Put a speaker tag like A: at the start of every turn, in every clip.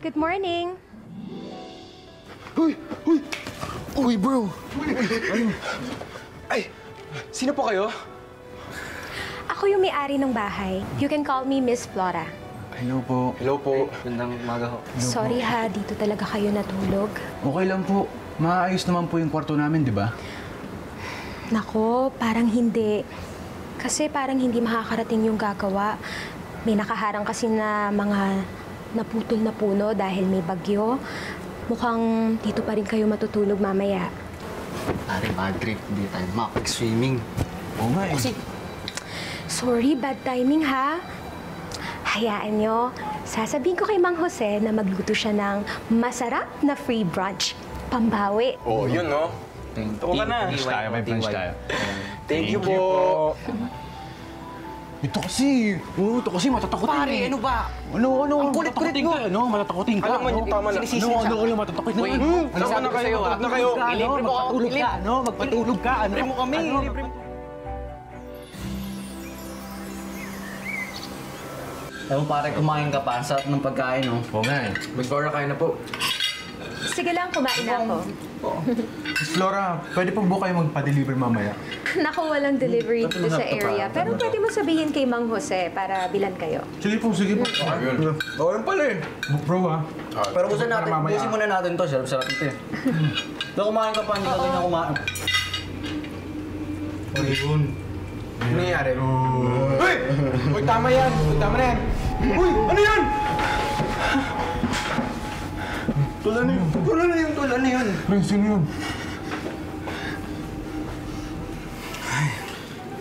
A: Good morning.
B: Uy! Uy, bro! Ano? Ay! Sino po kayo?
A: Ako yung may-ari ng bahay. You can call me Miss Flora.
B: Hello po. Hello po. Gandang umaga ho.
A: Sorry ha, dito talaga kayo natulog.
C: Okay lang po. Maayos naman po yung kwarto namin, di ba?
A: Nako, parang hindi. Kasi parang hindi makakarating yung gagawa. May nakaharang kasi na mga naputol na puno dahil may bagyo. Mukhang dito pa rin kayo matutulog mamaya.
B: Pare, bad trip. Hindi tayo makapag-swimming.
C: Oo nga eh.
B: Kasi...
A: Sorry, bad timing ha. Hayaan nyo, sasabihin ko kay Mang Jose na magluto siya ng masarap na free brunch. Pambawi.
B: Oh, yun, no?
C: Tuwa ka na. Brunch tayo, may brunch tayo.
B: Thank you po.
C: Ito kasi matatakotin
B: Pare,
C: eh.
B: ano ba?
C: Ano?
B: Ang kulit-kulit mo.
C: Matatakotin ka.
B: Alam mo, yung tama na.
C: Ano, matatakotin na.
B: Tama na kayo, na kayo.
C: Ilibre mo ako. Magpatulog ka.
B: Libre mo kami. Libre mo.
D: Ewan pare, kumain ka pa. Sarap ng pagkain, no?
C: Oo nga eh.
B: Mag-order kayo na po.
A: Sige lang, kumain na ako.
C: Miss Flora, pwede po ba kayo magpa-deliver mamaya?
A: Naku, walang delivery dito sa area. Pero pwede mo sabihin kay Mang Jose para bilan kayo.
C: Sige po.
B: Oo, yun pala eh.
C: Bro, ha?
D: Pero busan natin,
C: mamaya.
D: busin muna natin to. Sarap-sarap ito eh. Doon kumain ka pa, hindi ka ganyan kumain.
C: Ayun.
B: Ano nangyari? Uy! Uy, tama yan! Uy, tama na yan! Uy! Ano yan? Tulan na yun! Tulan na yun!
C: Ay, sino yun?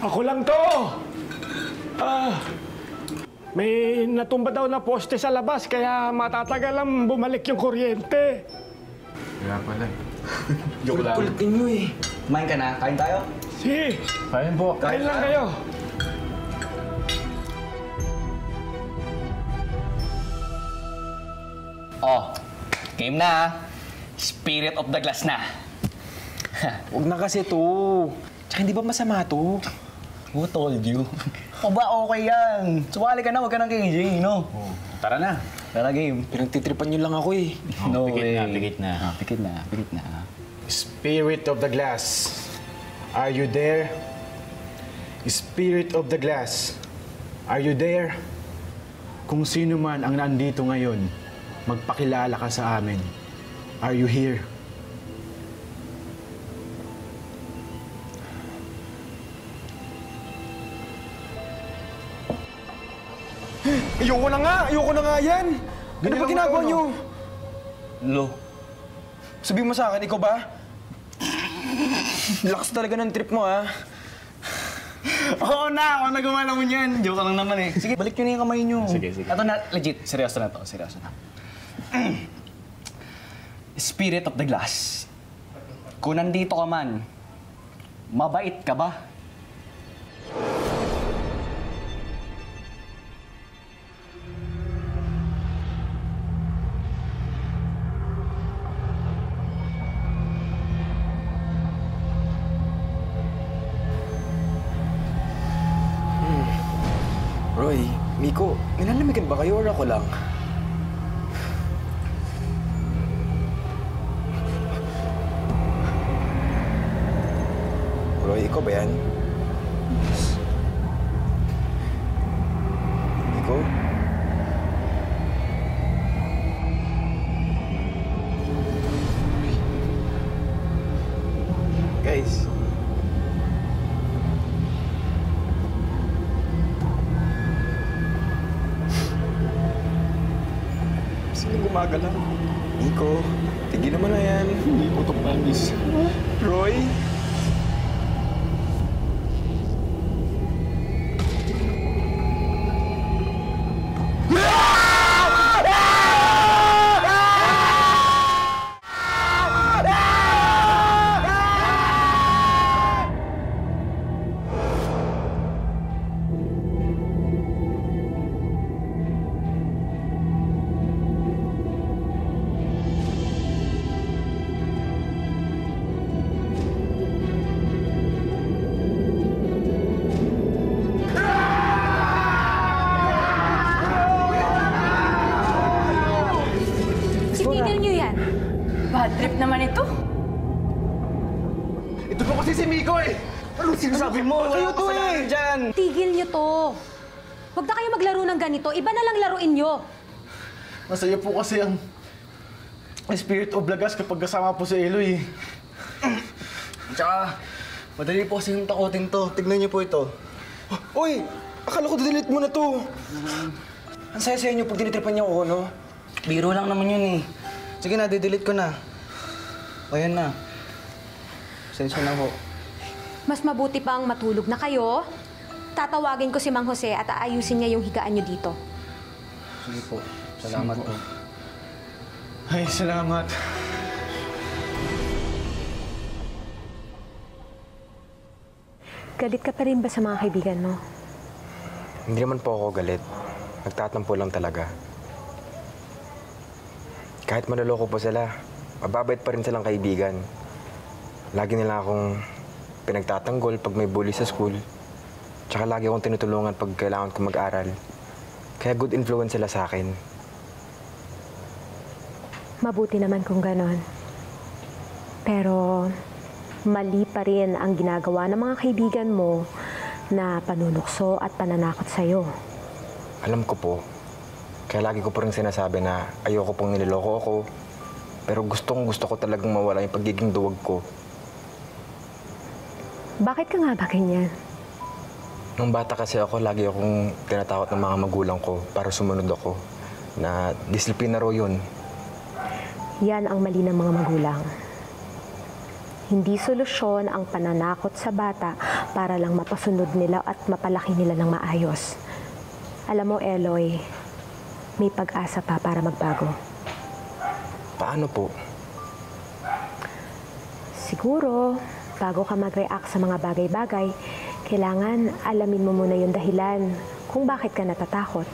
E: Ako lang to! May natumba daw na poste sa labas, kaya matatagal lang bumalik yung kuryente.
C: Kaya pala.
B: Kulit-kulitin nyo eh.
D: Kumain ka na? Kain tayo?
E: Sige,
C: Kain po.
E: kain lang kayo.
F: Oh, game na. Spirit of the Glass na.
B: Huwag na kasi to. Tsaka hindi ba masama to?
D: Who told you? O ba, okay yan. Sumali ka na, huwag ka ng KJ, no?
C: Tara na.
D: Tara, game.
B: Pinagtitripan nyo lang ako eh.
D: No
C: pikit
D: way.
C: na, pikit na.
D: Pikit na.
E: Spirit of the glass, are you there? Spirit of the glass, are you there?
C: Kung sino man ang nandito ngayon, magpakilala ka sa amin. Are you here?
B: Ayoko na nga yan! Ano ba ginagawa nyo?
D: Lo.
B: Sabihin mo sa akin, ikaw ba? Lakas talaga ng trip mo, ha?
D: Oo na, ako na gumala mo niyan. Joke lang naman eh. Sige, balik nyo na yung kamay nyo.
C: Sige.
D: Ito na, legit. Seryoso na to. Spirit of the Glass. Kung nandito ka man, mabait ka ba?
B: Roy, Miko, nilalamigan ba kayo or ako lang? Roy, ikaw ba yan? Miko? Guys. Sino gumagalaw? Nico, tigil naman na yan.
C: Hindi po ito promise.
B: Roy?
D: sinasabi mo? Kayo to eh! Dyan!
A: Tigil niyo to. Huwag na kayo maglaro ng ganito. Iba na lang laruin niyo.
C: Masaya po kasi ang Spirit of Lagas kapag kasama po si Eloy.
D: Tsaka, madali po kasi yung takutin to. Tignan niyo po ito.
B: Uy! Akala ko delete mo na to.
D: Ang saya-saya niyo pag dinitripan niyo ako, no? Biro lang naman yun eh. Sige na, didelete ko na. O yan na. Sensya na ho.
A: Mas mabuti pang matulog na kayo. Tatawagin ko si Mang Jose at aayusin niya yung higaan niyo dito.
D: Sige po. Salamat po.
C: Ay, salamat.
A: Galit ka pa rin ba sa mga kaibigan mo?
B: Hindi naman po ako galit. Nagtatampo lang talaga. Kahit manloloko po sila, mababait pa rin silang kaibigan. Lagi nila akong pinagtatanggol pag may bully sa school. Tsaka lagi akong tinutulungan pag kailangan ko mag-aral. Kaya good influence sila sa akin.
A: Mabuti naman kung ganon. Pero mali pa rin ang ginagawa ng mga kaibigan mo na panunukso at pananakot sa'yo.
B: Alam ko po. Kaya lagi ko po rin sinasabi na ayoko pong niloloko ako. Pero gusto ko talagang mawala yung pagiging duwag ko.
A: Bakit ka nga ba ganyan?
B: Nung bata kasi ako, lagi akong tinatakot ng mga magulang ko para sumunod ako. Na disiplina raw yun.
A: Yan ang mali ng mga magulang. Hindi solusyon ang pananakot sa bata para lang mapasunod nila at mapalaki nila ng maayos. Alam mo, Eloy, may pag-asa pa para magbago.
B: Paano po?
A: Siguro, bago ka mag-react sa mga bagay-bagay, kailangan alamin mo muna yung dahilan kung bakit ka natatakot.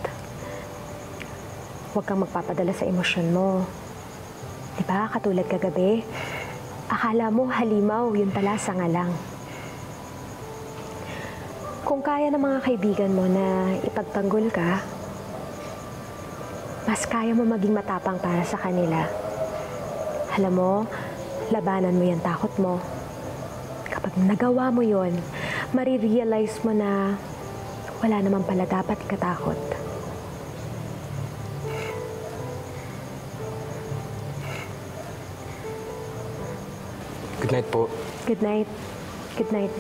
A: Huwag kang magpapadala sa emosyon mo. Diba, katulad kagabi, akala mo halimaw, yun pala sanga lang. Kung kaya ng mga kaibigan mo na ipagtanggol ka, mas kaya mo maging matapang para sa kanila. Alam mo, labanan mo yung takot mo. Kapag nagawa mo yon, marirealize mo na wala naman pala dapat ikatakot.
B: Good night po.
A: Good night. Good night.